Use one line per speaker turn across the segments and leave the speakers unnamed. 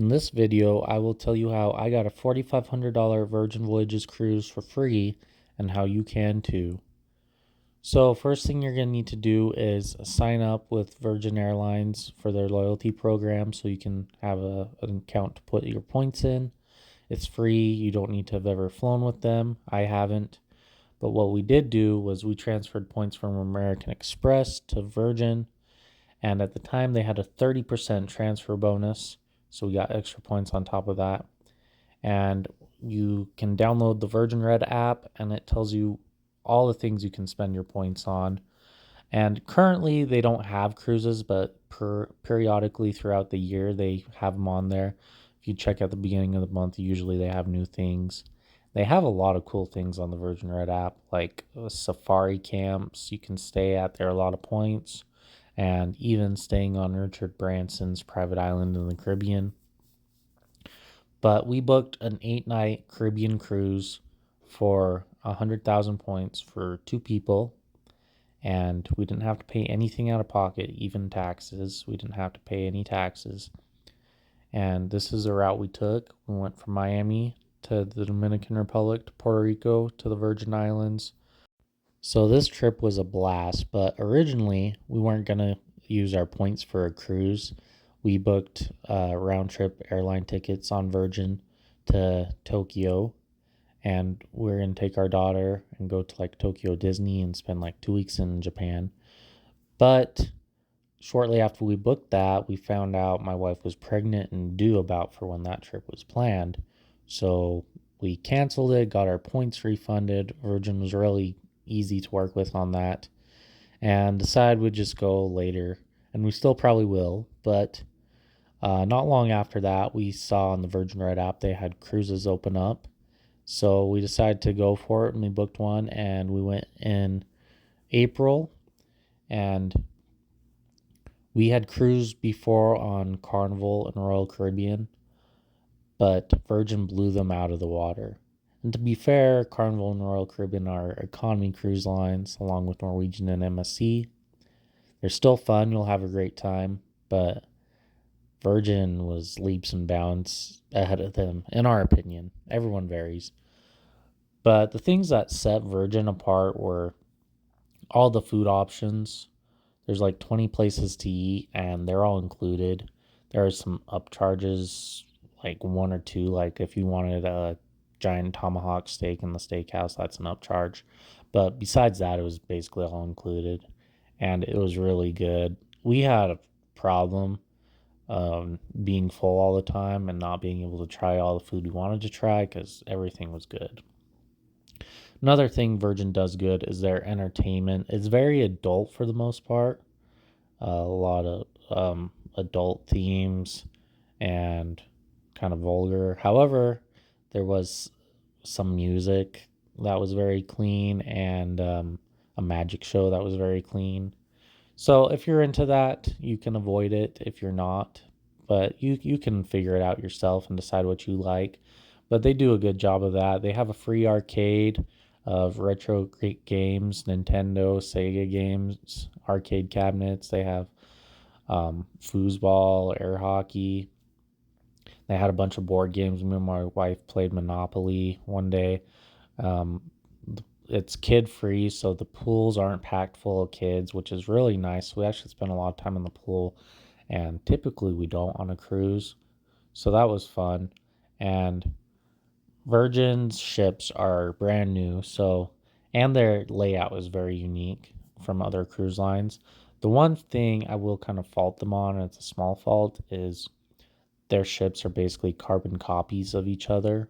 In this video, I will tell you how I got a $4,500 Virgin Voyages Cruise for free and how you can too. So first thing you're going to need to do is sign up with Virgin Airlines for their loyalty program so you can have an account to put your points in. It's free. You don't need to have ever flown with them. I haven't. But what we did do was we transferred points from American Express to Virgin. And at the time, they had a 30% transfer bonus. So we got extra points on top of that. And you can download the Virgin Red app, and it tells you all the things you can spend your points on. And currently, they don't have cruises, but periodically throughout the year, they have them on there. If you check at the beginning of the month, usually they have new things. They have a lot of cool things on the Virgin Red app, like safari camps you can stay at. There are a lot of points, and even staying on Richard Branson's private island in the Caribbean. But we booked an 8-night Caribbean cruise for 100,000 points for 2 people. And we didn't have to pay anything out of pocket, even taxes. We didn't have to pay any taxes. And this is the route we took. We went from Miami to the Dominican Republic to Puerto Rico to the Virgin Islands. So this trip was a blast, but originally we weren't going to use our points for a cruise. We booked round trip airline tickets on Virgin to Tokyo, and we're going to take our daughter and go to like Tokyo Disney and spend like 2 weeks in Japan. But shortly after we booked that, we found out my wife was pregnant and due about for when that trip was planned. So we canceled it, got our points refunded. Virgin was really easy to work with on that, and decided we'd just go later. And we still probably will, but not long after that, we saw on the Virgin Red app they had cruises open up. So we decided to go for it, and we booked one, and we went in April. And we had cruised before on Carnival and Royal Caribbean, but Virgin blew them out of the water. And to be fair, Carnival and Royal Caribbean are economy cruise lines, along with Norwegian and MSC. They're still fun. You'll have a great time, but Virgin was leaps and bounds ahead of them, in our opinion. Everyone varies. But the things that set Virgin apart were all the food options. There's like 20 places to eat, and they're all included. There are some upcharges, like one or two. Like if you wanted a giant tomahawk steak in the steakhouse, that's an upcharge. But besides that, it was basically all included, and it was really good. We had a problem being full all the time and not being able to try all the food we wanted to try because everything was good. Another thing Virgin does good is their entertainment. It's very adult for the most part. A lot of adult themes and kind of vulgar. However, there was some music that was very clean, and a magic show that was very clean. So if you're into that, you can avoid it if you're not. But you can figure it out yourself and decide what you like. But they do a good job of that. They have a free arcade of retro games, Nintendo, Sega games, arcade cabinets. They have foosball, air hockey. They had a bunch of board games. Me and my wife played Monopoly one day. Um, it's kid free, so the pools aren't packed full of kids, which is really nice. We actually spent a lot of time in the pool, and typically we don't on a cruise. So that was fun. And Virgin's ships are brand new, and their layout is very unique from other cruise lines. The one thing I will kind of fault them on, and it's a small fault, is their ships are basically carbon copies of each other.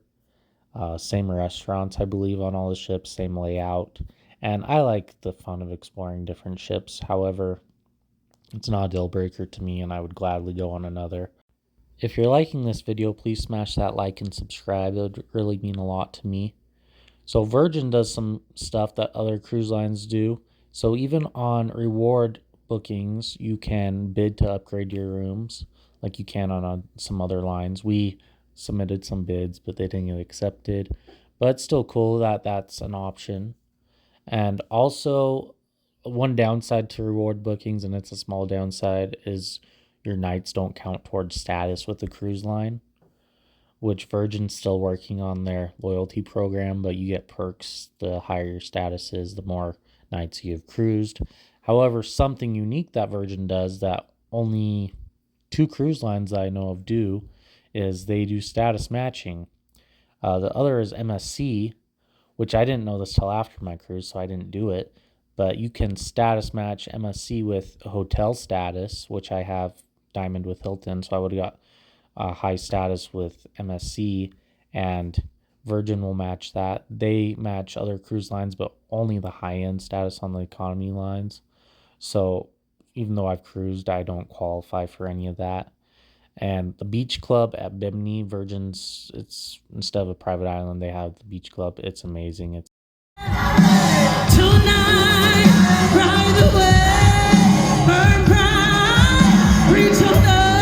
Same restaurants, I believe, on all the ships, same layout. And I like the fun of exploring different ships. However, it's not a deal breaker to me, and I would gladly go on another. If you're liking this video, please smash that like and subscribe. It would really mean a lot to me. So Virgin does some stuff that other cruise lines do. So even on reward bookings, you can bid to upgrade your rooms like you can on some other lines. We submitted some bids, but they didn't get accepted. But it's still cool that that's an option. And also, one downside to reward bookings, and it's a small downside, is your nights don't count towards status with the cruise line, which Virgin's still working on their loyalty program, but you get perks the higher your status is, the more nights you've cruised. However, something unique that Virgin does that only two cruise lines I know of do is they do status matching. The other is MSC, which I didn't know this till after my cruise, so I didn't do it. But you can status match MSC with hotel status, which I have Diamond with Hilton, so I would have got high status with MSC, and Virgin will match that. They match other cruise lines, but only the high end status on the economy lines. So even though I've cruised, I don't qualify for any of that. And the beach club at Bimini, Virgin's, it's instead of a private island, they have the beach club. It's amazing. It's tonight, ride away, burn bright, reach on